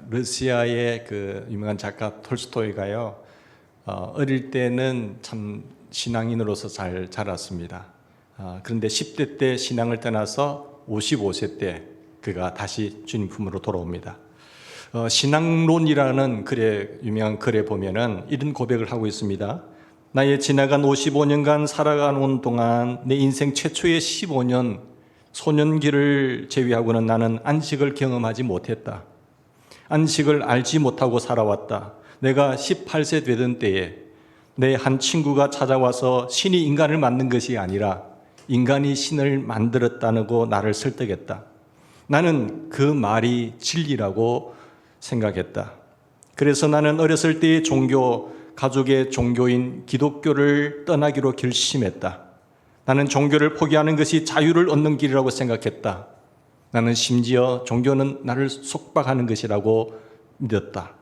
러시아의 그 유명한 작가 톨스토이가요, 어릴 때는 참 신앙인으로서 잘 자랐습니다. 그런데 10대 때 신앙을 떠나서 55세 때 그가 다시 주님 품으로 돌아옵니다. 신앙론이라는 글에, 유명한 글에 보면은 이런 고백을 하고 있습니다. 나의 지나간 55년간 살아가는 동안 내 인생 최초의 15년 소년기를 제외하고는 나는 안식을 경험하지 못했다. 안식을 알지 못하고 살아왔다. 내가 18세 되던 때에 내 한 친구가 찾아와서 신이 인간을 만든 것이 아니라 인간이 신을 만들었다고 나를 설득했다. 나는 그 말이 진리라고 생각했다. 그래서 나는 어렸을 때의 종교, 가족의 종교인 기독교를 떠나기로 결심했다. 나는 종교를 포기하는 것이 자유를 얻는 길이라고 생각했다. 나는 심지어 종교는 나를 속박하는 것이라고 믿었다.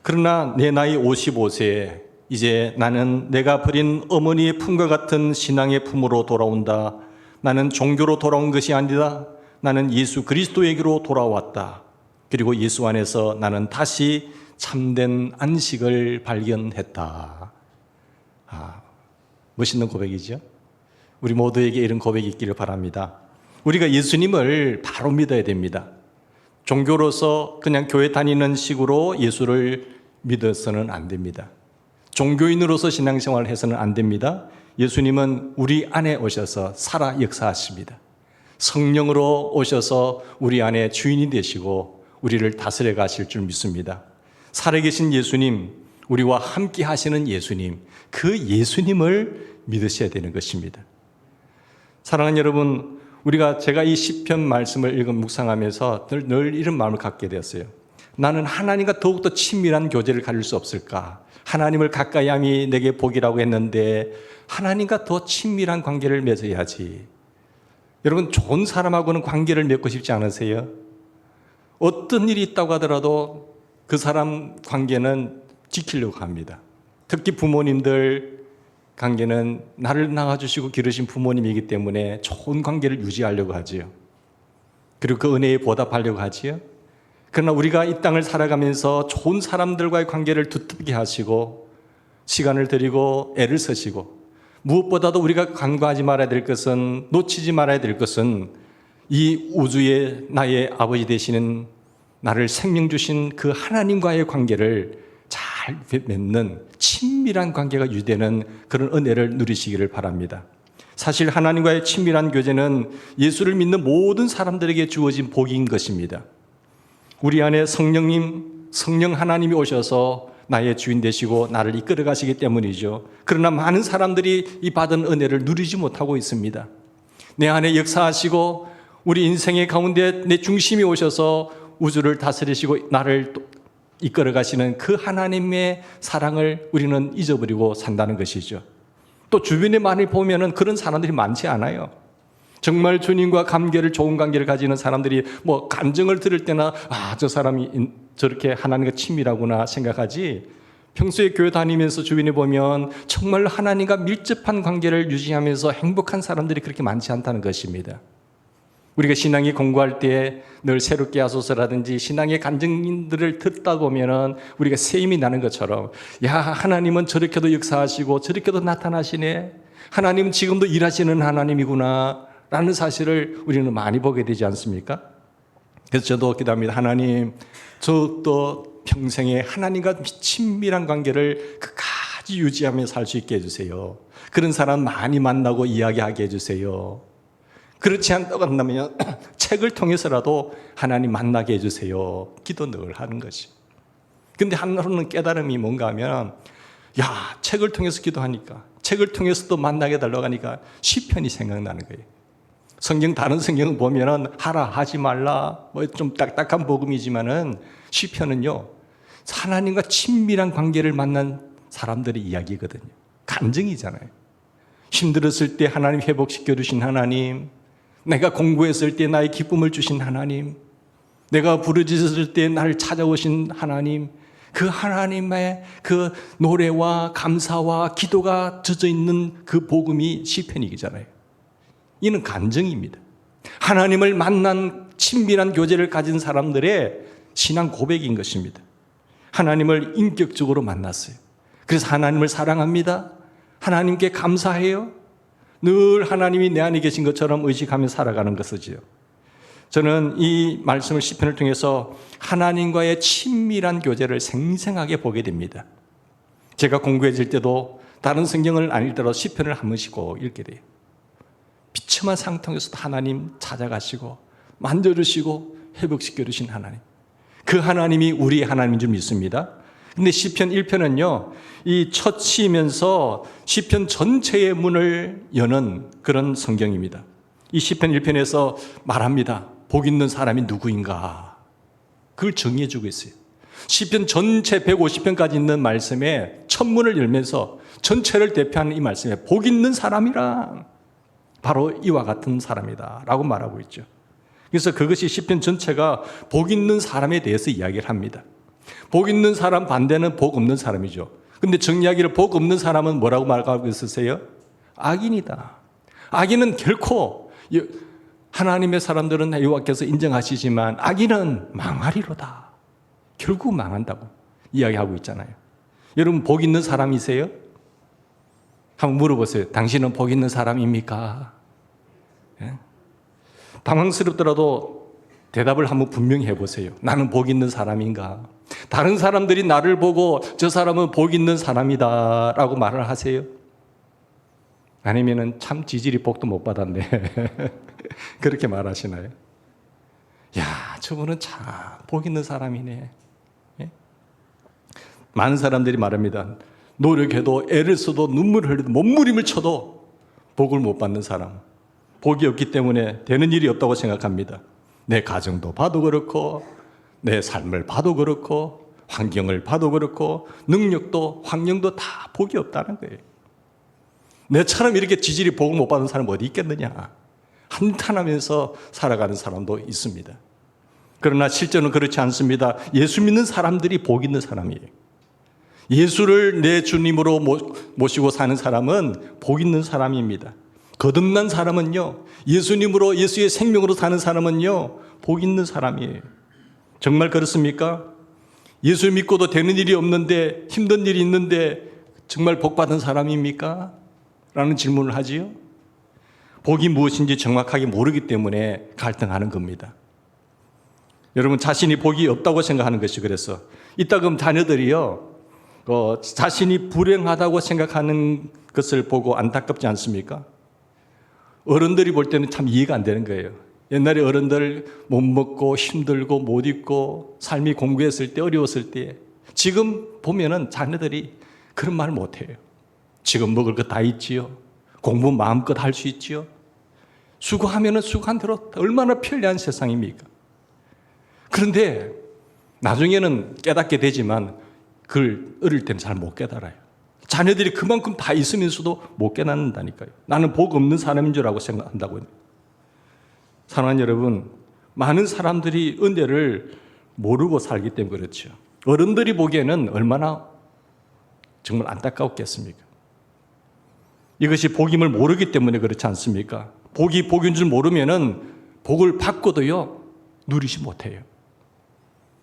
그러나 내 나이 55세에 이제 나는 내가 버린 어머니의 품과 같은 신앙의 품으로 돌아온다. 나는 종교로 돌아온 것이 아니다. 나는 예수 그리스도에게로 돌아왔다. 그리고 예수 안에서 나는 다시 참된 안식을 발견했다. 멋있는 고백이죠. 우리 모두에게 이런 고백이 있기를 바랍니다. 우리가 예수님을 바로 믿어야 됩니다. 종교로서 그냥 교회 다니는 식으로 예수를 믿어서는 안 됩니다. 종교인으로서 신앙생활을 해서는 안 됩니다. 예수님은 우리 안에 오셔서 살아 역사하십니다. 성령으로 오셔서 우리 안에 주인이 되시고 우리를 다스려 가실 줄 믿습니다. 살아계신 예수님, 우리와 함께 하시는 예수님, 그 예수님을 믿으셔야 되는 것입니다. 사랑하는 여러분, 제가 이 시편 말씀을 읽은 묵상하면서 늘 이런 마음을 갖게 되었어요. 나는 하나님과 더욱더 친밀한 교제를 가질 수 없을까? 하나님을 가까이 함이 내게 복이라고 했는데 하나님과 더 친밀한 관계를 맺어야지. 여러분, 좋은 사람하고는 관계를 맺고 싶지 않으세요? 어떤 일이 있다고 하더라도 그 사람 관계는 지키려고 합니다. 특히 부모님들 관계는 나를 낳아주시고 기르신 부모님이기 때문에 좋은 관계를 유지하려고 하지요. 그리고 그 은혜에 보답하려고 하지요. 그러나 우리가 이 땅을 살아가면서 좋은 사람들과의 관계를 두텁게 하시고 시간을 들이고 애를 쓰시고 무엇보다도 우리가 간과하지 말아야 될 것은, 놓치지 말아야 될 것은 이 우주의 나의 아버지 되시는, 나를 생명 주신 그 하나님과의 관계를 잘 맺는 친밀한 관계가 유지되는 그런 은혜를 누리시기를 바랍니다. 사실 하나님과의 친밀한 교제는 예수를 믿는 모든 사람들에게 주어진 복인 것입니다. 우리 안에 성령 하나님이 오셔서 나의 주인 되시고 나를 이끌어 가시기 때문이죠. 그러나 많은 사람들이 이 받은 은혜를 누리지 못하고 있습니다. 내 안에 역사하시고 우리 인생의 가운데 내 중심이 오셔서 우주를 다스리시고 나를 이끌어 가시는 그 하나님의 사랑을 우리는 잊어버리고 산다는 것이죠. 또 주변에 많이 보면은 그런 사람들이 많지 않아요. 정말 주님과 좋은 관계를 가지는 사람들이 간증을 들을 때나 저 사람이 저렇게 하나님과 친밀하구나 생각하지, 평소에 교회 다니면서 주변에 보면 정말 하나님과 밀접한 관계를 유지하면서 행복한 사람들이 그렇게 많지 않다는 것입니다. 우리가 신앙이 공부할 때 늘 새롭게 하소서라든지 신앙의 간증들을 듣다 보면은 우리가 세임이 나는 것처럼, 하나님은 저렇게도 역사하시고 저렇게도 나타나시네, 하나님은 지금도 일하시는 하나님이구나 라는 사실을 우리는 많이 보게 되지 않습니까? 그래서 저도 기도합니다. 하나님, 저도 평생에 하나님과 친밀한 관계를 끝까지 유지하며 살 수 있게 해주세요. 그런 사람 많이 만나고 이야기하게 해주세요. 그렇지 않다고 한다면 책을 통해서라도 하나님 만나게 해주세요. 기도 늘 하는 것이. 근데 하루는 깨달음이 뭔가 하면, 책을 통해서 기도하니까, 책을 통해서 또 만나게 달라고 하니까 시편이 생각나는 거예요. 다른 성경을 보면은 하라, 하지 말라, 좀 딱딱한 복음이지만은 시편은요, 하나님과 친밀한 관계를 만난 사람들의 이야기거든요. 간증이잖아요. 힘들었을 때 하나님 회복시켜 주신 하나님, 내가 공부했을 때 나의 기쁨을 주신 하나님, 내가 부르짖었을 때 나를 찾아오신 하나님, 그 하나님의 그 노래와 감사와 기도가 젖어 있는 그 복음이 시편이잖아요. 이는 간증입니다. 하나님을 만난 친밀한 교제를 가진 사람들의 신앙 고백인 것입니다. 하나님을 인격적으로 만났어요. 그래서 하나님을 사랑합니다. 하나님께 감사해요. 늘 하나님이 내 안에 계신 것처럼 의식하며 살아가는 것이지요. 저는 이 말씀을 시편을 통해서 하나님과의 친밀한 교제를 생생하게 보게 됩니다. 제가 공부해질 때도 다른 성경을 안 읽더라도 시편을 한 번씩 읽게 돼요. 비참한 상태에서도 하나님 찾아가시고 만져주시고 회복시켜 주신 하나님, 그 하나님이 우리의 하나님인 줄 믿습니다. 근데 시편 1편은요, 이 처치면서 시편 전체의 문을 여는 그런 성경입니다. 이 시편 1편에서 말합니다. 복 있는 사람이 누구인가? 그걸 정의해 주고 있어요. 시편 전체 150편까지 있는 말씀에 첫 문을 열면서 전체를 대표하는 이 말씀에 복 있는 사람이란 바로 이와 같은 사람이다 라고 말하고 있죠. 그래서 그것이 시편 전체가 복 있는 사람에 대해서 이야기를 합니다. 복 있는 사람 반대는 복 없는 사람이죠. 근데 정리하기를 복 없는 사람은 뭐라고 말하고 있으세요? 악인이다. 악인은 결코, 하나님의 사람들은 여호와께서 인정하시지만 악인은 망하리로다. 결국 망한다고 이야기하고 있잖아요. 여러분 복 있는 사람이세요? 한번 물어보세요. 당신은 복 있는 사람입니까? 예? 당황스럽더라도 대답을 한번 분명히 해보세요. 나는 복 있는 사람인가? 다른 사람들이 나를 보고 저 사람은 복 있는 사람이다 라고 말을 하세요? 아니면은 참 지질이 복도 못 받았네 그렇게 말하시나요? 야, 저분은 참 복 있는 사람이네. 예? 많은 사람들이 말합니다. 노력해도 애를 써도 눈물을 흘려도 몸부림을 쳐도 복을 못 받는 사람, 복이 없기 때문에 되는 일이 없다고 생각합니다. 내 가정도 봐도 그렇고 내 삶을 봐도 그렇고 환경을 봐도 그렇고 능력도 환경도 다 복이 없다는 거예요. 내처럼 이렇게 지질이 복을 못 받는 사람은 어디 있겠느냐. 한탄하면서 살아가는 사람도 있습니다. 그러나 실제로는 그렇지 않습니다. 예수 믿는 사람들이 복 있는 사람이에요. 예수를 내 주님으로 모시고 사는 사람은 복 있는 사람입니다. 거듭난 사람은요, 예수님으로, 예수의 생명으로 사는 사람은요, 복 있는 사람이에요. 정말 그렇습니까? 예수 믿고도 되는 일이 없는데, 힘든 일이 있는데 정말 복 받은 사람입니까? 라는 질문을 하지요. 복이 무엇인지 정확하게 모르기 때문에 갈등하는 겁니다. 여러분 자신이 복이 없다고 생각하는 것이 그래서 이따금 자녀들이요, 자신이 불행하다고 생각하는 것을 보고 안타깝지 않습니까? 어른들이 볼 때는 참 이해가 안 되는 거예요. 옛날에 어른들 못 먹고 힘들고 못 입고 삶이 공고했을 때, 어려웠을 때, 지금 보면은 자녀들이 그런 말 못 해요. 지금 먹을 거 다 있지요. 공부 마음껏 할 수 있지요. 수고하면은 수고한 대로 얼마나 편리한 세상입니까? 그런데 나중에는 깨닫게 되지만 그걸 어릴 때는 잘 못 깨달아요. 자녀들이 그만큼 다 있으면서도 못 깨닫는다니까요. 나는 복 없는 사람인 줄 알고 생각한다고요. 사랑하는 여러분, 많은 사람들이 은혜를 모르고 살기 때문에 그렇죠. 어른들이 보기에는 얼마나 정말 안타까웠겠습니까? 이것이 복임을 모르기 때문에 그렇지 않습니까? 복이 복인 줄 모르면은 복을 받고도요, 누리지 못해요.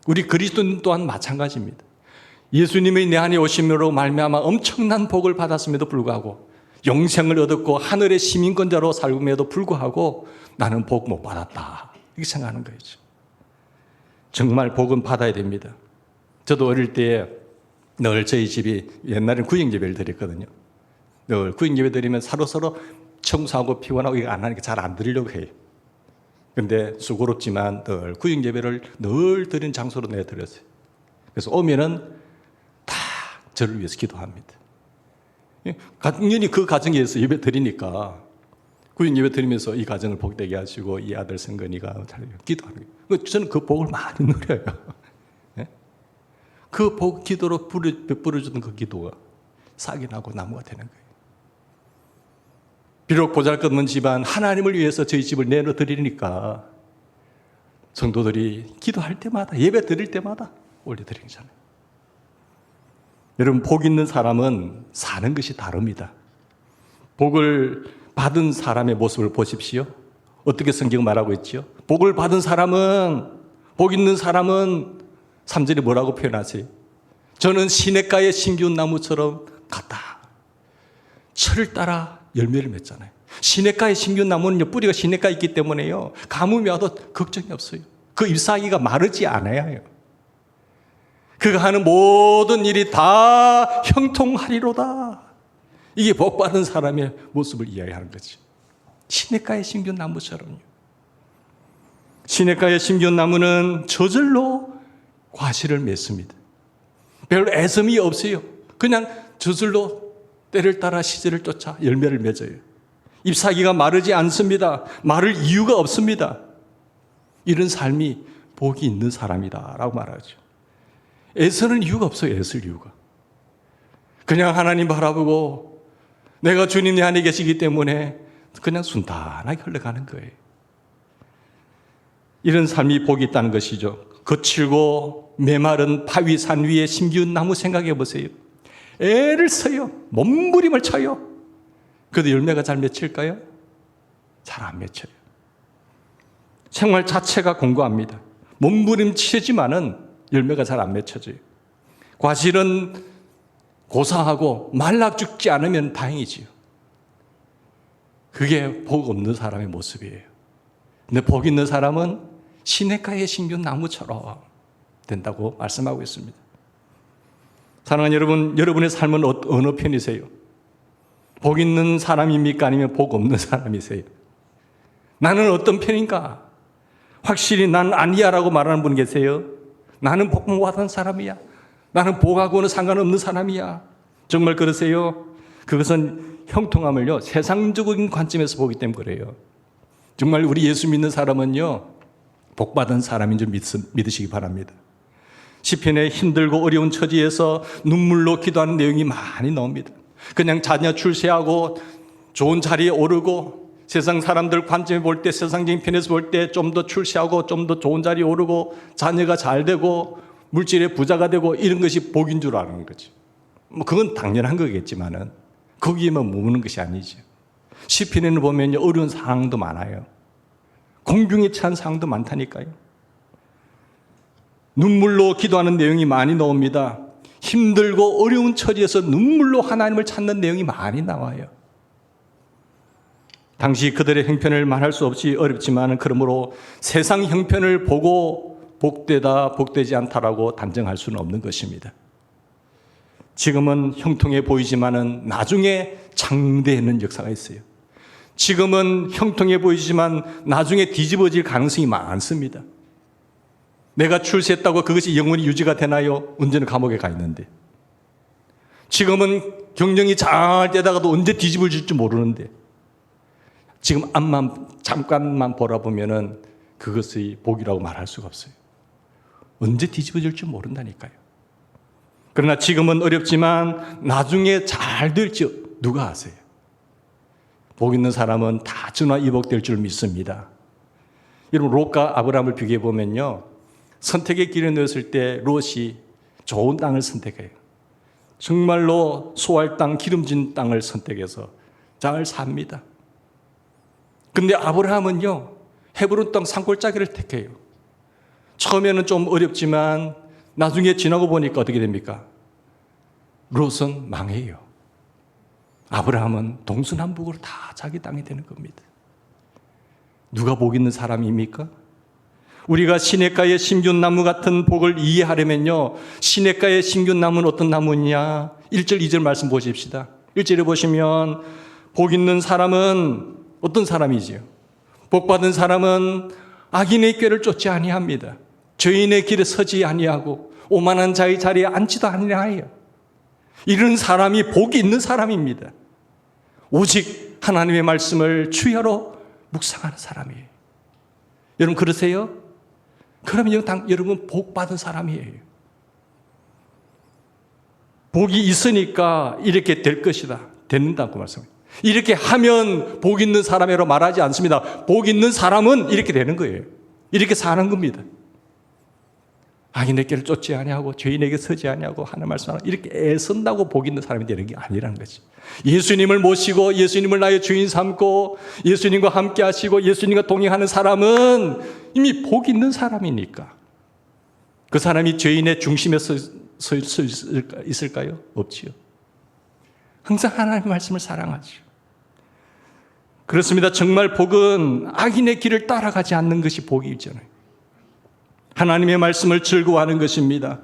우리 그리스도인 또한 마찬가지입니다. 예수님의 내 안에 오심으로 말미암아 엄청난 복을 받았음에도 불구하고, 영생을 얻었고 하늘의 시민권자로 살음에도 불구하고 나는 복 못 받았다, 이렇게 생각하는 거죠. 정말 복은 받아야 됩니다. 저도 어릴 때 늘 저희 집이 옛날에는 구역예배를 드렸거든요. 늘 구역예배 드리면 서로 청소하고 피곤하고 이거 안 하니까 잘 안 드리려고 해요. 근데 수고롭지만 늘 구역예배를 늘 드린 장소로 내드렸어요. 그래서 오면은 다 저를 위해서 기도합니다. 당연히 그 가정에서 예배 드리니까 구역예배 드리면서 이 가정을 복되게 하시고 이 아들 성건이가 잘 기도하는 거예요. 저는 그 복을 많이 누려요. 그 복 기도로 베풀어주던 그 기도가 싹이 나고 나무가 되는 거예요. 비록 보잘것없는 집안 하나님을 위해서 저희 집을 내려드리니까 성도들이 기도할 때마다, 예배 드릴 때마다 올려드리잖아요. 여러분, 복 있는 사람은 사는 것이 다릅니다. 복을 받은 사람의 모습을 보십시오. 어떻게 성경 말하고 있지요? 복을 받은 사람은, 복 있는 사람은 3절에 뭐라고 표현하세요? 저는 시냇가의 심기운 나무처럼 같다. 철을 따라 열매를 맺잖아요. 시냇가의 심기운 나무는 뿌리가 시냇가에 있기 때문에요, 가뭄이 와도 걱정이 없어요. 그 잎사귀가 마르지 않아요. 그가 하는 모든 일이 다 형통하리로다. 이게 복받은 사람의 모습을 이야기하는 거죠. 시냇가에 심기운 나무처럼요. 시냇가에 심기운 나무는 저절로 과실을 맺습니다. 별로 애씀이 없어요. 그냥 저절로 때를 따라 시절을 쫓아 열매를 맺어요. 잎사귀가 마르지 않습니다. 마를 이유가 없습니다. 이런 삶이 복이 있는 사람이다라고 말하죠. 애쓰는 이유가 없어요. 애쓸 이유가. 그냥 하나님 바라보고 내가 주님 내 안에 계시기 때문에 그냥 순탄하게 흘러가는 거예요. 이런 삶이 복이 있다는 것이죠. 거칠고 메마른 바위 산 위에 심기운 나무 생각해 보세요. 애를 써요. 몸부림을 쳐요. 그래도 열매가 잘 맺힐까요? 잘 안 맺혀요. 생활 자체가 공고합니다. 몸부림치지만은 열매가 잘 안 맺혀져요. 과실은 고사하고 말라 죽지 않으면 다행이지요. 그게 복 없는 사람의 모습이에요. 근데 복 있는 사람은 시냇가에 심기운 나무처럼 된다고 말씀하고 있습니다. 사랑하는 여러분, 여러분의 삶은 어느 편이세요? 복 있는 사람입니까? 아니면 복 없는 사람이세요? 나는 어떤 편인가? 확실히 난 아니야 라고 말하는 분 계세요? 나는 복 못 받은 사람이야. 나는 복하고는 상관없는 사람이야. 정말 그러세요? 그것은 형통함을요, 세상적인 관점에서 보기 때문에 그래요. 정말 우리 예수 믿는 사람은요, 복 받은 사람인 줄 믿으시기 바랍니다. 시편에 힘들고 어려운 처지에서 눈물로 기도하는 내용이 많이 나옵니다. 그냥 자녀 출세하고 좋은 자리에 오르고 세상 사람들 관점에 볼 때, 세상적인 편에서 볼 때 좀 더 출세하고 좀 더 좋은 자리에 오르고 자녀가 잘 되고 물질의 부자가 되고 이런 것이 복인 줄 아는 거죠. 뭐 그건 당연한 거겠지만은 거기에만 머무는 것이 아니죠. 시편에는 보면 어려운 상황도 많아요. 공중에 찬 상황도 많다니까요. 눈물로 기도하는 내용이 많이 나옵니다. 힘들고 어려운 처지에서 눈물로 하나님을 찾는 내용이 많이 나와요. 당시 그들의 형편을 말할 수 없이 어렵지만 그러므로 세상 형편을 보고 복되다 복되지 않다라고 단정할 수는 없는 것입니다. 지금은 형통해 보이지만 나중에 장대하는 역사가 있어요. 지금은 형통해 보이지만 나중에 뒤집어질 가능성이 많습니다. 내가 출세했다고 그것이 영원히 유지가 되나요? 언제는 감옥에 가 있는데. 지금은 경영이 잘 되다가도 언제 뒤집어질지 모르는데. 지금 앞만 잠깐만 보라보면은 그것이 복이라고 말할 수가 없어요. 언제 뒤집어질지 모른다니까요. 그러나 지금은 어렵지만 나중에 잘 될지 누가 아세요? 복 있는 사람은 다 전화위복될 줄 믿습니다. 여러분, 롯과 아브라함을 비교해 보면요, 선택의 길에 놓였을 때 롯이 좋은 땅을 선택해요. 정말로 소할 땅, 기름진 땅을 선택해서 잘 삽니다. 근데 아브라함은요, 헤브론 땅 산골짜기를 택해요. 처음에는 좀 어렵지만 나중에 지나고 보니까 어떻게 됩니까? 롯은 망해요. 아브라함은 동서남북으로 다 자기 땅이 되는 겁니다. 누가 복 있는 사람입니까? 우리가 시냇가에 심기운 나무 같은 복을 이해하려면요, 시냇가에 심기운 나무는 어떤 나무냐? 1절, 2절 말씀 보십시다. 1절에 보시면 복 있는 사람은 어떤 사람이지요? 복 받은 사람은 악인의 꾀를 쫓지 아니합니다. 죄인의 길에 서지 아니하고 오만한 자의 자리에 앉지도 아니하여. 이런 사람이 복이 있는 사람입니다. 오직 하나님의 말씀을 주야로 묵상하는 사람이에요. 여러분 그러세요? 그러면 여러분 복 받은 사람이에요. 복이 있으니까 이렇게 될 것이다. 된다고 말씀해요. 이렇게 하면 복 있는 사람이라고 말하지 않습니다. 복 있는 사람은 이렇게 되는 거예요. 이렇게 사는 겁니다. 악인의 길을 쫓지 아니하고 죄인에게 서지 아니하고 하는 말씀을 이렇게 애쓴다고 복 있는 사람이 되는 게 아니라는 거죠. 예수님을 모시고 예수님을 나의 주인 삼고 예수님과 함께 하시고 예수님과 동행하는 사람은 이미 복 있는 사람이니까 그 사람이 죄인의 중심에 서 있을까요? 없지요. 항상 하나님의 말씀을 사랑하죠. 그렇습니다. 정말 복은 악인의 길을 따라가지 않는 것이 복이 있잖아요. 하나님의 말씀을 즐거워하는 것입니다.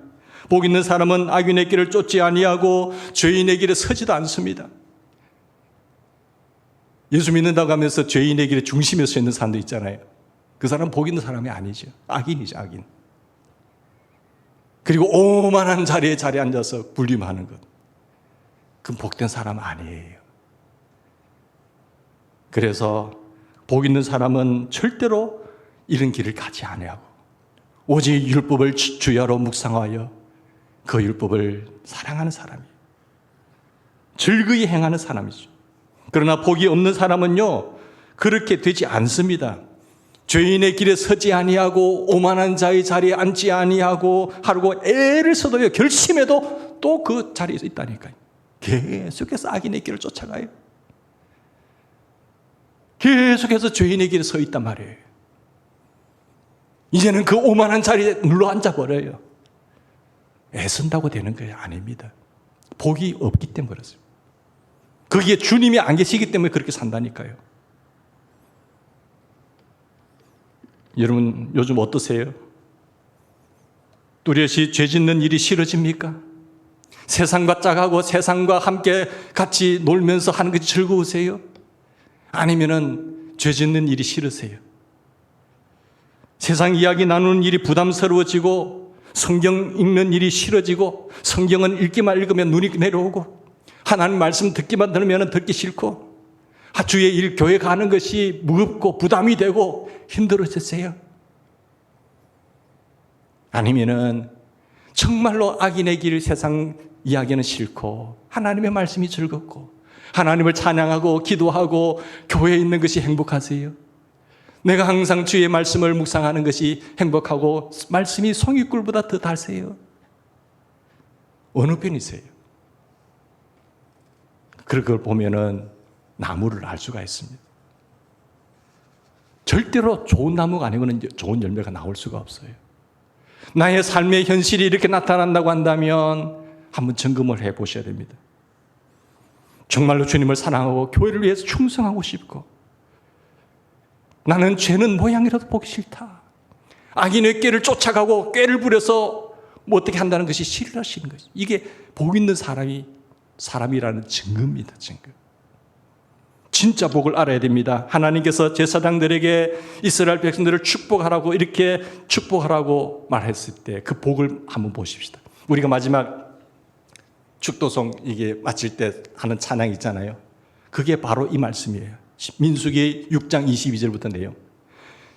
복 있는 사람은 악인의 길을 쫓지 아니하고 죄인의 길에 서지도 않습니다. 예수 믿는다고 하면서 죄인의 길에 중심에 서 있는 사람도 있잖아요. 그 사람은 복 있는 사람이 아니죠. 악인이죠, 악인. 그리고 오만한 자리에 앉아서 불림하는 것. 그건 복된 사람 아니에요. 그래서 복 있는 사람은 절대로 이런 길을 가지 아니하고 오직 율법을 주야로 묵상하여 그 율법을 사랑하는 사람이에요. 즐거이 행하는 사람이죠. 그러나 복이 없는 사람은요, 그렇게 되지 않습니다. 죄인의 길에 서지 아니하고 오만한 자의 자리에 앉지 아니하고 하고 애를 써도요, 결심해도 또 그 자리에 있다니까요. 계속해서 악인의 길을 쫓아가요. 계속해서 죄인의 길에 서 있단 말이에요. 이제는 그 오만한 자리에 눌러 앉아버려요. 애쓴다고 되는 거예요? 아닙니다. 복이 없기 때문에 그렇습니다. 거기에 주님이 안 계시기 때문에 그렇게 산다니까요. 여러분 요즘 어떠세요? 뚜렷이 죄 짓는 일이 싫어집니까? 세상과 짝하고 세상과 함께 같이 놀면서 하는 것이 즐거우세요? 아니면은 죄 짓는 일이 싫으세요? 세상 이야기 나누는 일이 부담스러워지고 성경 읽는 일이 싫어지고 성경은 읽기만 읽으면 눈이 내려오고 하나님 말씀 듣기만 들으면 듣기 싫고 주의 일 교회 가는 것이 무겁고 부담이 되고 힘들어졌어요? 아니면은 정말로 악인의 길 세상 이야기는 싫고 하나님의 말씀이 즐겁고 하나님을 찬양하고 기도하고 교회에 있는 것이 행복하세요? 내가 항상 주의 말씀을 묵상하는 것이 행복하고 말씀이 송이꿀보다 더 달세요? 어느 편이세요? 그걸 보면은 나무를 알 수가 있습니다. 절대로 좋은 나무가 아니고는 좋은 열매가 나올 수가 없어요. 나의 삶의 현실이 이렇게 나타난다고 한다면 한번 점검을 해 보셔야 됩니다. 정말로 주님을 사랑하고 교회를 위해서 충성하고 싶고 나는 죄는 모양이라도 보기 싫다. 악인의 꾀를 쫓아가고 꾀를 부려서 뭐 어떻게 한다는 것이 싫으신 것이. 이게 복 있는 사람이라는 증거입니다. 증거. 진짜 복을 알아야 됩니다. 하나님께서 제사장들에게 이스라엘 백성들을 축복하라고 이렇게 축복하라고 말했을 때 그 복을 한번 보십시다. 우리가 마지막 축도송 이게 마칠 때 하는 찬양 있잖아요. 그게 바로 이 말씀이에요. 민수기 6장 22절부터 내용.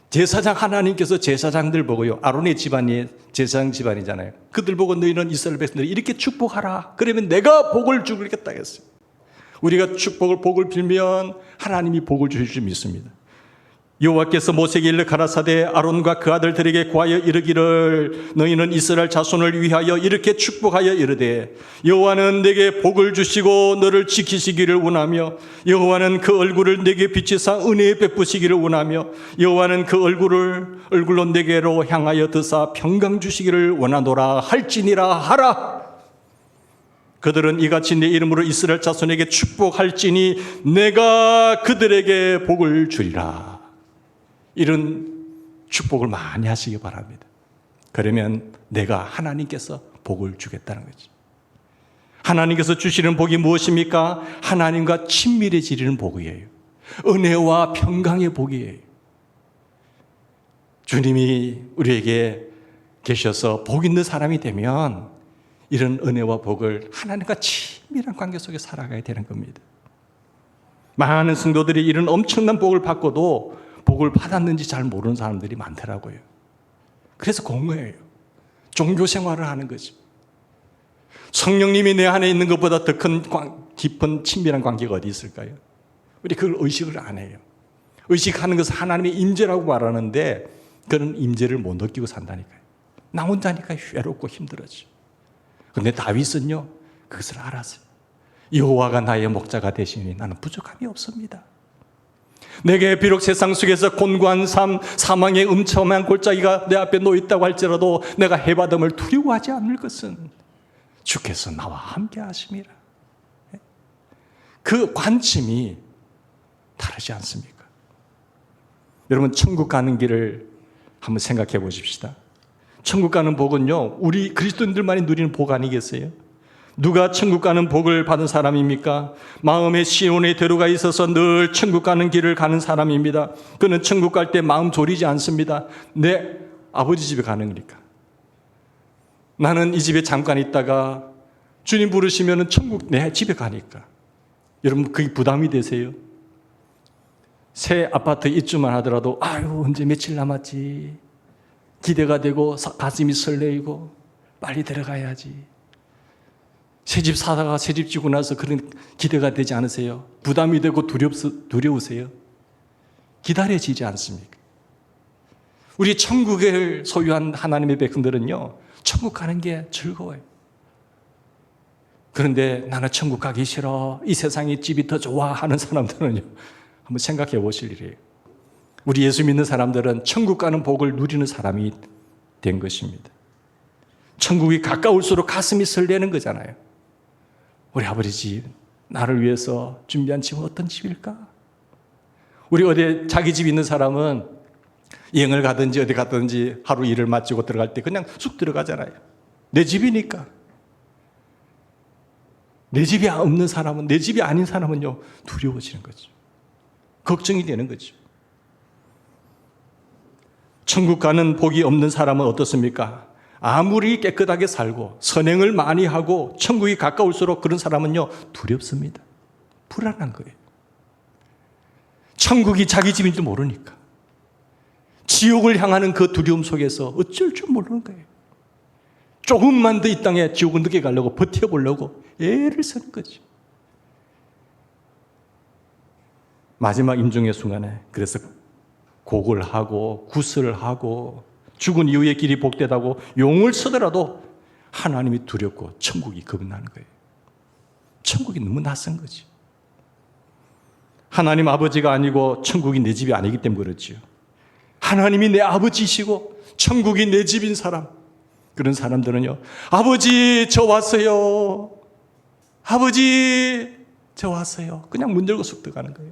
제사장 하나님께서 제사장들 보고요. 아론의 집안이 제사장 집안이잖아요. 그들 보고 너희는 이스라엘 백성들이 이렇게 축복하라. 그러면 내가 복을 주겠다 했어요. 우리가 복을 빌면 하나님이 복을 주실 줄 믿습니다. 여호와께서 모세에게 일러 가라사대 아론과 그 아들들에게 구하여 이르기를 너희는 이스라엘 자손을 위하여 이렇게 축복하여 이르되 여호와는 내게 복을 주시고 너를 지키시기를 원하며 여호와는 그 얼굴을 내게 비치사 은혜 베푸시기를 원하며 여호와는 그 얼굴로 내게로 향하여 드사 평강 주시기를 원하노라 할지니라 하라. 그들은 이같이 내 이름으로 이스라엘 자손에게 축복할지니 내가 그들에게 복을 주리라. 이런 축복을 많이 하시기 바랍니다. 그러면 내가 하나님께서 복을 주겠다는 거죠. 하나님께서 주시는 복이 무엇입니까? 하나님과 친밀해지는 복이에요. 은혜와 평강의 복이에요. 주님이 우리에게 계셔서 복 있는 사람이 되면 이런 은혜와 복을 하나님과 친밀한 관계 속에 살아가야 되는 겁니다. 많은 성도들이 이런 엄청난 복을 받고도 복을 받았는지 잘 모르는 사람들이 많더라고요. 그래서 공허해요. 종교 생활을 하는 거죠. 성령님이 내 안에 있는 것보다 더 큰 깊은 친밀한 관계가 어디 있을까요? 우리 그걸 의식을 안 해요. 의식하는 것은 하나님의 임재라고 말하는데 그런 임재를 못 느끼고 산다니까요. 나 혼자니까 외롭고 힘들어져. 그런데 다윗은요 그것을 알았어요. 여호와가 나의 목자가 되시니 나는 부족함이 없습니다. 내게 비록 세상 속에서 곤고한 삶, 사망의 음침한 골짜기가 내 앞에 놓여있다고 할지라도 내가 해받음을 두려워하지 않을 것은 주께서 나와 함께 하심이라. 그 관점이 다르지 않습니까? 여러분, 천국 가는 길을 한번 생각해 보십시다. 천국 가는 복은요, 우리 그리스도인들만이 누리는 복 아니겠어요? 누가 천국 가는 복을 받은 사람입니까? 마음에 시온의 대로가 있어서 늘 천국 가는 길을 가는 사람입니다. 그는 천국 갈 때 마음 졸이지 않습니다. 내 아버지 집에 가는 거니까. 나는 이 집에 잠깐 있다가 주님 부르시면 천국 내 집에 가니까. 여러분, 그게 부담이 되세요? 새 아파트 입주만 하더라도 아유, 언제 며칠 남았지, 기대가 되고 가슴이 설레이고 빨리 들어가야지. 새집 사다가 새집 지고 나서 그런 기대가 되지 않으세요? 부담이 되고 두려우세요? 기다려지지 않습니까? 우리 천국을 소유한 하나님의 백성들은요, 천국 가는 게 즐거워요. 그런데 나는 천국 가기 싫어, 이 세상의 집이 더 좋아 하는 사람들은요, 한번 생각해 보실 일이에요. 우리 예수 믿는 사람들은 천국 가는 복을 누리는 사람이 된 것입니다. 천국이 가까울수록 가슴이 설레는 거잖아요. 우리 아버지 집, 나를 위해서 준비한 집은 어떤 집일까? 우리 어디 자기 집 있는 사람은 여행을 가든지 어디 갔든지 하루 일을 마치고 들어갈 때 그냥 쑥 들어가잖아요. 내 집이니까. 내 집이 없는 사람은, 내 집이 아닌 사람은요, 두려워지는 거죠. 걱정이 되는 거죠. 천국 가는 복이 없는 사람은 어떻습니까? 아무리 깨끗하게 살고 선행을 많이 하고 천국이 가까울수록 그런 사람은요, 두렵습니다. 불안한 거예요. 천국이 자기 집인 줄 모르니까. 지옥을 향하는 그 두려움 속에서 어쩔 줄 모르는 거예요. 조금만 더 이 땅에 지옥을 늦게 가려고 버텨보려고 애를 쓰는 거죠. 마지막 임종의 순간에 그래서 곡을 하고 구슬을 하고 죽은 이후의 길이 복되다고 용을 쓰더라도 하나님이 두렵고 천국이 겁나는 거예요. 천국이 너무 낯선 거지. 하나님 아버지가 아니고 천국이 내 집이 아니기 때문에 그렇지요. 하나님이 내 아버지이시고 천국이 내 집인 사람, 그런 사람들은요, 아버지 저 왔어요, 아버지 저 왔어요, 그냥 문 열고 쑥 들어가는 거예요.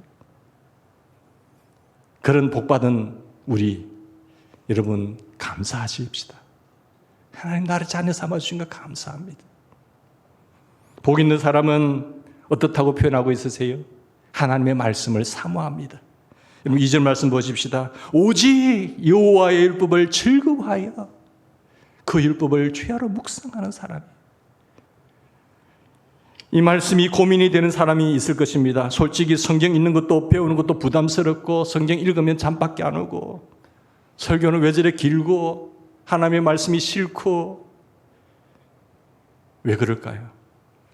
그런 복받은 우리 여러분 감사하십시다. 하나님 나를 자녀 삼아주신 것 감사합니다. 복 있는 사람은 어떻다고 표현하고 있으세요? 하나님의 말씀을 사모합니다. 여러분 2절 말씀 보십시다. 오직 여호와의 율법을 즐거워하여 그 율법을 죄하러 묵상하는 사람이, 이 말씀이 고민이 되는 사람이 있을 것입니다. 솔직히 성경 읽는 것도 배우는 것도 부담스럽고 성경 읽으면 잠밖에 안 오고 설교는 왜 저래 길고 하나님의 말씀이 싫고, 왜 그럴까요?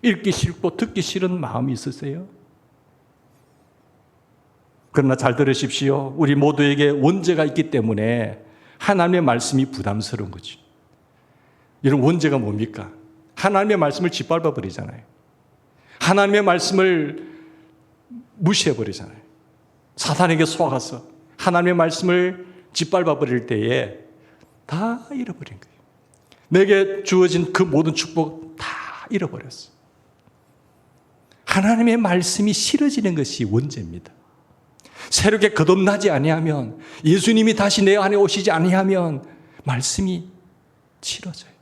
읽기 싫고 듣기 싫은 마음이 있으세요? 그러나 잘 들으십시오. 우리 모두에게 원죄가 있기 때문에 하나님의 말씀이 부담스러운 거죠. 여러분, 원죄가 뭡니까? 하나님의 말씀을 짓밟아 버리잖아요. 하나님의 말씀을 무시해 버리잖아요. 사탄에게 속아서 하나님의 말씀을 짓밟아 버릴 때에 다 잃어버린 거예요. 내게 주어진 그 모든 축복 다 잃어버렸어. 하나님의 말씀이 싫어지는 것이 원죄입니다. 새롭게 거듭나지 아니하면, 예수님이 다시 내 안에 오시지 아니하면 말씀이 싫어져요.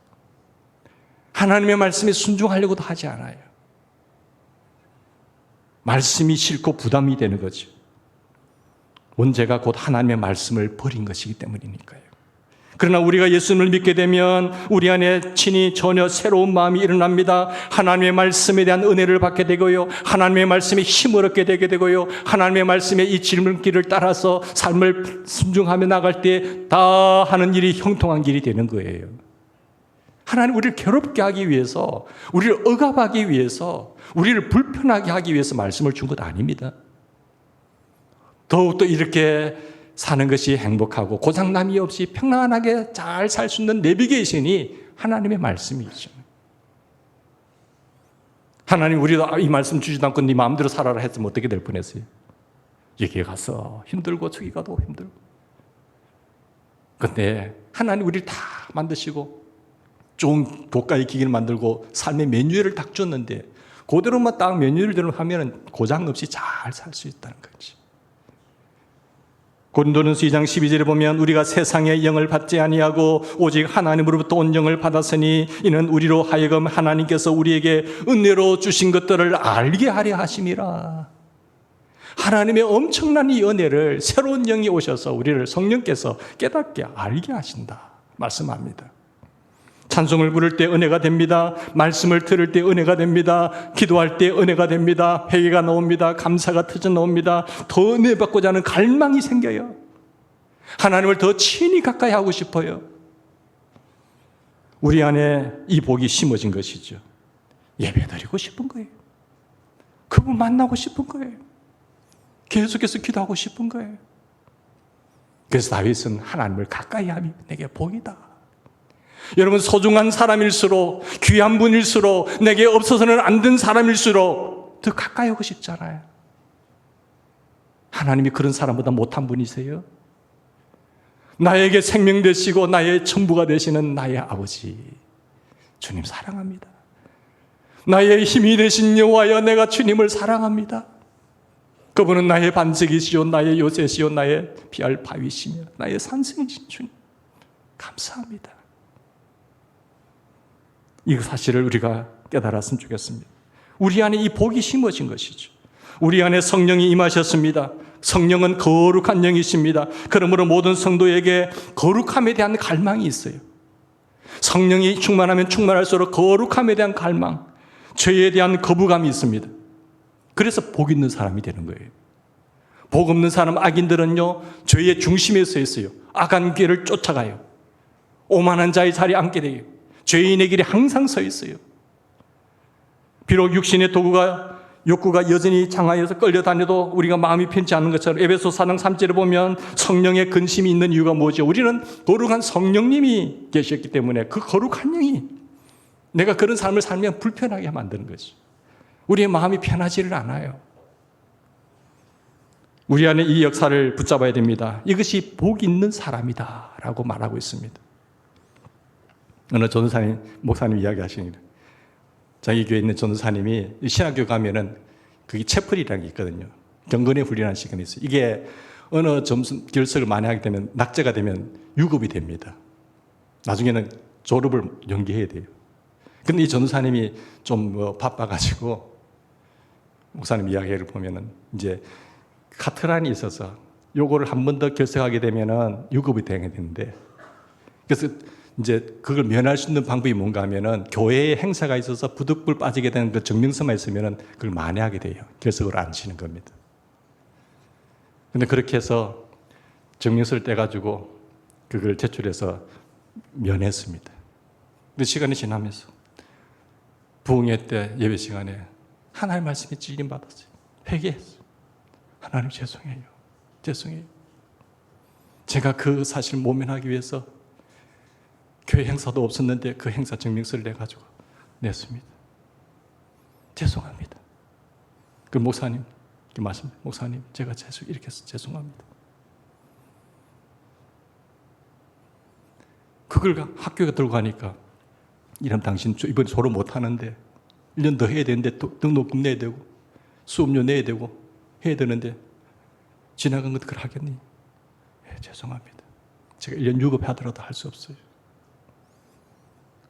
하나님의 말씀에 순종하려고도 하지 않아요. 말씀이 싫고 부담이 되는 거죠. 원죄가 곧 하나님의 말씀을 버린 것이기 때문이니까요. 그러나 우리가 예수님을 믿게 되면 우리 안에 친히 전혀 새로운 마음이 일어납니다. 하나님의 말씀에 대한 은혜를 받게 되고요, 하나님의 말씀에 힘을 얻게 되게 되고요, 하나님의 말씀의 이 질문길을 따라서 삶을 순종하며 나갈 때 다 하는 일이 형통한 길이 되는 거예요. 하나님 우리를 괴롭게 하기 위해서, 우리를 억압하기 위해서, 우리를 불편하게 하기 위해서 말씀을 준 것 아닙니다. 더욱더 이렇게 사는 것이 행복하고 고장남이 없이 평안하게 잘 살 수 있는 내비게이션이 하나님의 말씀이죠. 하나님 우리도 이 말씀 주지도 않고 네 마음대로 살아라 했으면 어떻게 될 뻔했어요? 여기 가서 힘들고 저기 가도 힘들고. 근데 하나님 우리를 다 만드시고 좋은 고가의 기기를 만들고 삶의 메뉴를 딱 줬는데 그대로만 딱 메뉴를 하면 고장 없이 잘 살 수 있다는 거지. 고린도전서 2장 12절에 보면 우리가 세상의 영을 받지 아니하고 오직 하나님으로부터 온 영을 받았으니 이는 우리로 하여금 하나님께서 우리에게 은혜로 주신 것들을 알게 하려 하심이라. 하나님의 엄청난 이 은혜를 새로운 영이 오셔서 우리를 성령께서 깨닫게 알게 하신다 말씀합니다. 찬송을 부를 때 은혜가 됩니다. 말씀을 들을 때 은혜가 됩니다. 기도할 때 은혜가 됩니다. 회개가 나옵니다. 감사가 터져 나옵니다. 더 은혜 받고자 하는 갈망이 생겨요. 하나님을 더 친히 가까이 하고 싶어요. 우리 안에 이 복이 심어진 것이죠. 예배드리고 싶은 거예요. 그분 만나고 싶은 거예요. 계속해서 기도하고 싶은 거예요. 그래서 다윗은 하나님을 가까이 하면 내게 복이다. 여러분, 소중한 사람일수록, 귀한 분일수록, 내게 없어서는 안 된 사람일수록 더 가까이 하고 싶잖아요. 하나님이 그런 사람보다 못한 분이세요? 나에게 생명 되시고 나의 전부가 되시는 나의 아버지 주님 사랑합니다. 나의 힘이 되신 여호와여, 내가 주님을 사랑합니다. 그분은 나의 반석이시오, 나의 요새시오, 나의 피할 바위시며 나의 산성이신 주님 감사합니다. 이 사실을 우리가 깨달았으면 좋겠습니다. 우리 안에 이 복이 심어진 것이죠. 우리 안에 성령이 임하셨습니다. 성령은 거룩한 영이십니다. 그러므로 모든 성도에게 거룩함에 대한 갈망이 있어요. 성령이 충만하면 충만할수록 거룩함에 대한 갈망, 죄에 대한 거부감이 있습니다. 그래서 복 있는 사람이 되는 거예요. 복 없는 사람, 악인들은요, 죄의 중심에 서 있어요. 악한 길을 쫓아가요. 오만한 자의 자리에 앉게 돼요. 죄인의 길에 항상 서 있어요. 비록 육신의 욕구가 여전히 장하여서 끌려다녀도 우리가 마음이 편치 않은 것처럼 에베소 4장 3절에 보면 성령의 근심이 있는 이유가 뭐죠? 우리는 거룩한 성령님이 계셨기 때문에 그 거룩한 영이 내가 그런 삶을 살면 불편하게 만드는 거죠. 우리의 마음이 편하지를 않아요. 우리 안에 이 역사를 붙잡아야 됩니다. 이것이 복 있는 사람이다 라고 말하고 있습니다. 어느 전도사님, 목사님 이야기하시는 자기 교회에 있는 전도사님이 신학교 가면은 그게 채플이라는 게 있거든요. 경건의 훈련하는 시간이 있어요. 이게 어느 점수 결석을 많이 하게 되면 낙제가 되면 유급이 됩니다. 나중에는 졸업을 연기해야 돼요. 근데 이 전도사님이 좀 바빠가지고 목사님 이야기를 보면은 이제 카트란이 있어서 요거를 한 번 더 결석하게 되면은 유급이 되게 되는데, 그래서 이제 그걸 면할 수 있는 방법이 뭔가 하면은 교회에 행사가 있어서 부득불 빠지게 되는 그 증명서만 있으면은 그걸 만회하게 돼요. 결석을 안 치는 겁니다. 근데 그렇게 해서 증명서를 떼가지고 그걸 제출해서 면했습니다. 근데 시간이 지나면서 부흥회 때 예배 시간에 하나님의 말씀에 찔림받았어요. 회개했어요. 하나님 죄송해요. 죄송해요. 제가 그 사실을 모면하기 위해서 교회 행사도 없었는데 그 행사 증명서를 내가지고 냈습니다. 죄송합니다. 그 목사님, 목사님, 제가 이렇게 해서 죄송합니다. 그걸 학교에 들고 가니까, 이러면 당신 이번에 졸업 못 하는데 1년 더 해야 되는데 등록금 내야 되고 수업료 내야 되고 해야 되는데 지나간 것 그걸 하겠니? 네, 죄송합니다. 제가 1년 유급하더라도 할 수 없어요.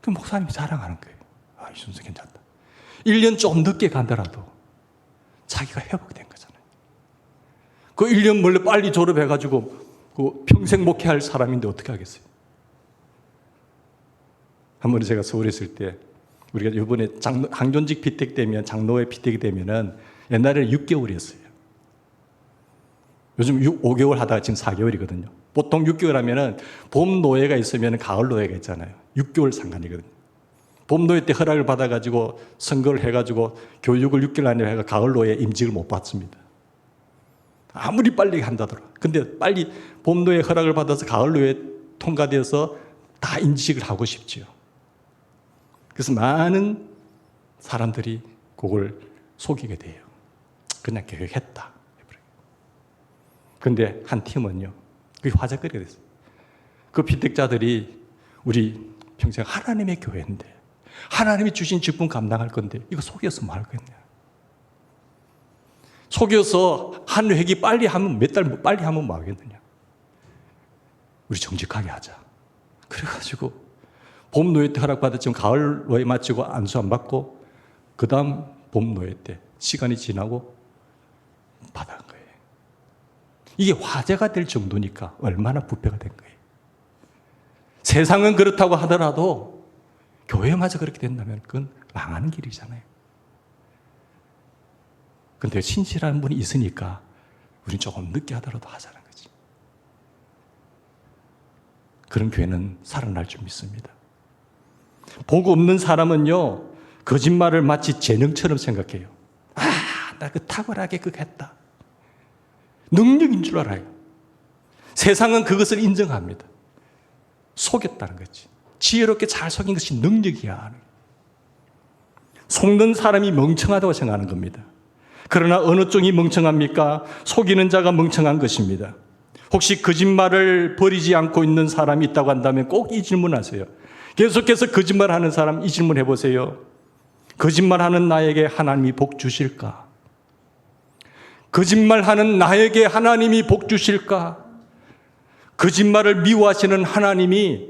그 목사님이 자랑하는 거예요. 아, 이 순서 괜찮다. 1년 좀 늦게 간다라도 자기가 회복된 거잖아요. 그 1년 몰래 빨리 졸업해가지고 그 평생 목회할 사람인데 어떻게 하겠어요? 한 번에 제가 서울에 있을 때 우리가 이번에 항존직 피택 되면, 장로회 피택이 되면은 옛날에는 6개월이었어요. 요즘 5개월 하다가 지금 4개월이거든요. 보통 6개월 하면은 봄 노예가 있으면 가을 노예가 있잖아요. 6개월 상관이거든요. 봄 노예 때 허락을 받아가지고 선거를 해가지고 교육을 6개월 안에 해가 가을 노예 임직을 못 받습니다. 아무리 빨리 한다더라. 근데 빨리 봄 노예 허락을 받아서 가을 노예 통과되어서 다 임직을 하고 싶지요. 그래서 많은 사람들이 그걸 속이게 돼요. 그냥 계획했다. 근데 한 팀은요, 그게 화제거리가 됐어요. 그 피택자들이 우리 평생 하나님의 교회인데, 하나님이 주신 직분 감당할 건데, 이거 속여서 뭐 할 거냐. 속여서 한 회기 빨리 하면, 몇 달 빨리 하면 뭐 하겠느냐. 우리 정직하게 하자. 그래가지고, 봄 노예 때 허락받았지만 가을 노예 마치고 안수 안 받고, 그 다음 봄 노예 때 시간이 지나고 받은 거예요. 이게 화제가 될 정도니까 얼마나 부패가 된 거예요. 세상은 그렇다고 하더라도 교회마저 그렇게 된다면 그건 망하는 길이잖아요. 근데 신실한 분이 있으니까 우린 조금 늦게 하더라도 하자는 거지. 그런 교회는 살아날 줄 믿습니다. 복 없는 사람은요, 거짓말을 마치 재능처럼 생각해요. 나 그 탁월하게 그거 했다. 능력인 줄 알아요. 세상은 그것을 인정합니다. 속였다는 거지. 지혜롭게 잘 속인 것이 능력이야. 속는 사람이 멍청하다고 생각하는 겁니다. 그러나 어느 쪽이 멍청합니까? 속이는 자가 멍청한 것입니다. 혹시 거짓말을 버리지 않고 있는 사람이 있다고 한다면 꼭 이 질문하세요. 계속해서 거짓말하는 사람 이 질문 해보세요. 거짓말하는 나에게 하나님이 복 주실까? 거짓말하는 나에게 하나님이 복 주실까? 거짓말을 미워하시는 하나님이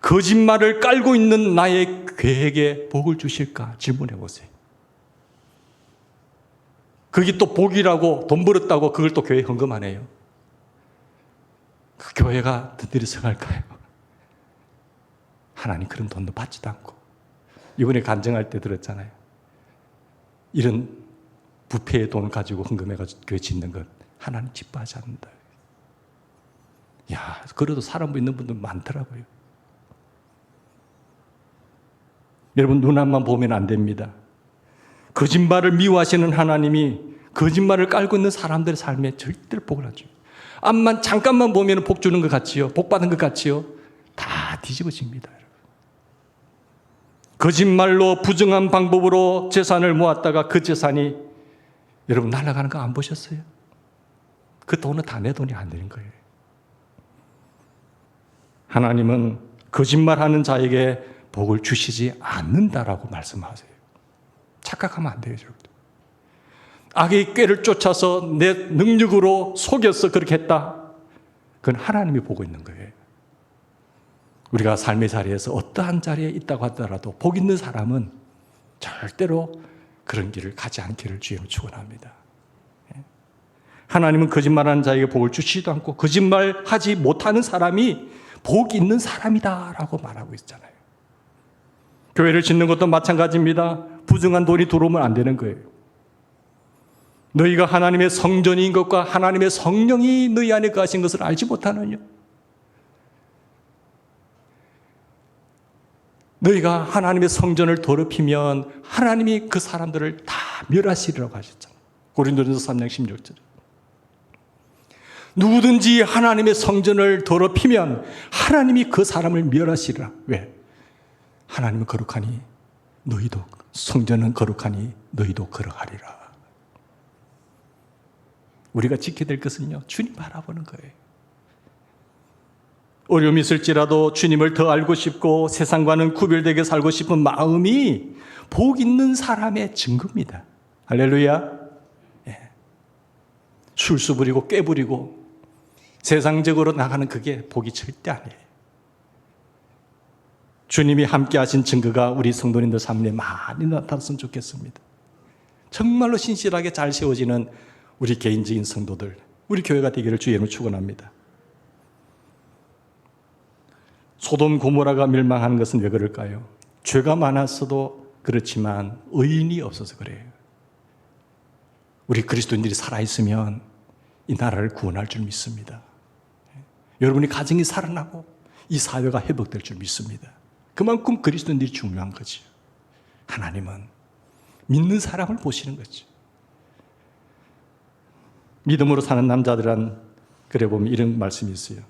거짓말을 깔고 있는 나의 계획에 복을 주실까? 질문해 보세요. 그게 또 복이라고 돈 벌었다고 그걸 또 교회에 헌금하네요. 그 교회가 든든히 서갈까요? 하나님 그런 돈도 받지도 않고. 이번에 간증할 때 들었잖아요. 이런 부패의 돈 가지고 헌금해가지고 교회 짓는 것 하나님 기뻐하지 않는다. 야, 그래도 사람 믿는 분들 많더라고요. 여러분, 눈앞만 보면 안 됩니다. 거짓말을 미워하시는 하나님이 거짓말을 깔고 있는 사람들의 삶에 절대로 복을 안 줘요. 앞만 잠깐만 보면 복 주는 것 같지요? 복 받은 것 같지요? 다 뒤집어집니다. 여러분. 거짓말로 부정한 방법으로 재산을 모았다가 그 재산이 여러분 날아가는 거 안 보셨어요? 그 돈은 다 내 돈이 안 되는 거예요. 하나님은 거짓말하는 자에게 복을 주시지 않는다라고 말씀하세요. 착각하면 안 돼요. 악의 꾀를 쫓아서 내 능력으로 속여서 그렇게 했다. 그건 하나님이 보고 있는 거예요. 우리가 삶의 자리에서 어떠한 자리에 있다고 하더라도 복 있는 사람은 절대로 그런 길을 가지 않기를 주님은 축원합니다. 하나님은 거짓말하는 자에게 복을 주시지도 않고 거짓말하지 못하는 사람이 복 있는 사람이다라고 말하고 있잖아요. 교회를 짓는 것도 마찬가지입니다. 부정한 돈이 들어오면 안 되는 거예요. 너희가 하나님의 성전인 것과 하나님의 성령이 너희 안에 거하신 것을 알지 못하느냐? 너희가 하나님의 성전을 더럽히면 하나님이 그 사람들을 다 멸하시리라고 하셨잖아요. 고린도전서 3장 16절. 누구든지 하나님의 성전을 더럽히면 하나님이 그 사람을 멸하시리라. 왜? 하나님은 거룩하니 너희도, 성전은 거룩하니 너희도 거룩하리라. 우리가 지켜야 될 것은요, 주님 바라보는 거예요. 어려움이 있을지라도 주님을 더 알고 싶고 세상과는 구별되게 살고 싶은 마음이 복 있는 사람의 증거입니다. 할렐루야. 예. 술수 부리고 꾀 부리고 세상적으로 나가는 그게 복이 절대 아니에요. 주님이 함께 하신 증거가 우리 성도님들 삶에 많이 나타났으면 좋겠습니다. 정말로 신실하게 잘 세워지는 우리 개인적인 성도들, 우리 교회가 되기를 주님을 축원합니다. 소돔 고모라가 멸망하는 것은 왜 그럴까요? 죄가 많았어도 그렇지만 의인이 없어서 그래요. 우리 그리스도인들이 살아있으면 이 나라를 구원할 줄 믿습니다. 여러분이 가정이 살아나고 이 사회가 회복될 줄 믿습니다. 그만큼 그리스도인들이 중요한 거죠. 하나님은 믿는 사람을 보시는 거죠. 믿음으로 사는 남자들은 그래 보면 이런 말씀이 있어요.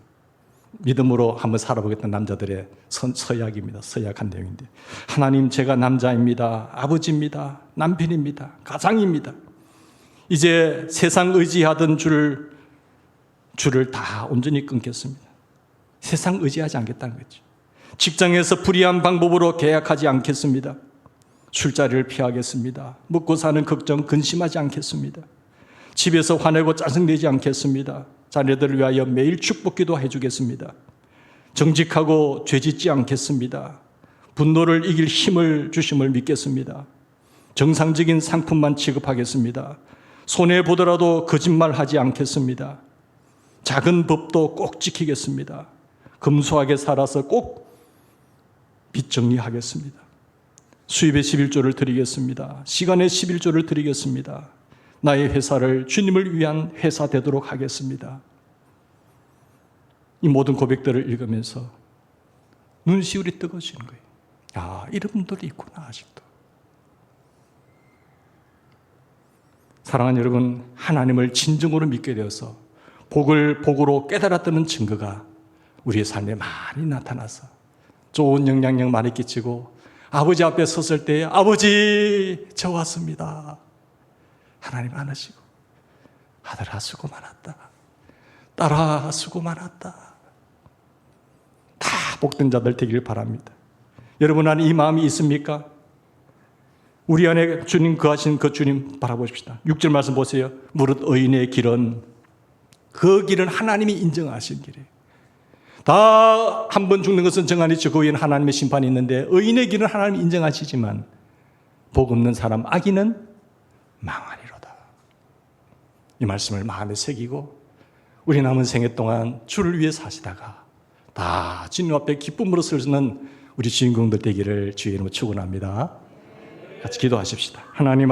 믿음으로 한번 살아보겠다는 남자들의 서약입니다. 서약한 내용인데, 하나님, 제가 남자입니다. 아버지입니다. 남편입니다. 가장입니다. 이제 세상 의지하던 줄 줄을 다 온전히 끊겠습니다. 세상 의지하지 않겠다는 거죠. 직장에서 불이한 방법으로 계약하지 않겠습니다. 술자리를 피하겠습니다. 먹고 사는 걱정 근심하지 않겠습니다. 집에서 화내고 짜증내지 않겠습니다. 자녀들을 위하여 매일 축복기도 해주겠습니다. 정직하고 죄짓지 않겠습니다. 분노를 이길 힘을 주심을 믿겠습니다. 정상적인 상품만 취급하겠습니다. 손해보더라도 거짓말하지 않겠습니다. 작은 법도 꼭 지키겠습니다. 검소하게 살아서 꼭 빚 정리하겠습니다. 수입의 11조를 드리겠습니다. 시간의 11조를 드리겠습니다. 나의 회사를 주님을 위한 회사 되도록 하겠습니다. 이 모든 고백들을 읽으면서 눈시울이 뜨거워지는 거예요. 아, 이런 분들이 있구나 아직도. 사랑하는 여러분, 하나님을 진정으로 믿게 되어서 복을 복으로 깨달았다는 증거가 우리의 삶에 많이 나타나서 좋은 영향력 많이 끼치고 아버지 앞에 섰을 때 아버지 저 왔습니다. 하나님 안으시고 아들아 수고 많았다. 딸아 수고 많았다. 다 복된 자들 되기를 바랍니다. 여러분 안에 이 마음이 있습니까? 우리 안에 주님 거하신 그 주님 바라보십시다. 6절 말씀 보세요. 무릇 의인의 길은 그 길은 하나님이 인정하신 길이에요. 다 한 번 죽는 것은 정하니죠. 그 위에는 하나님의 심판이 있는데 의인의 길은 하나님이 인정하시지만 복 없는 사람 악인은 망하리로다. 이 말씀을 마음에 새기고 우리 남은 생애 동안 주를 위해 사시다가 다 주님 앞에 기쁨으로 서는 우리 주인공들 되기를 주의 이름으로 축원합니다. 같이 기도하십시다. 하나님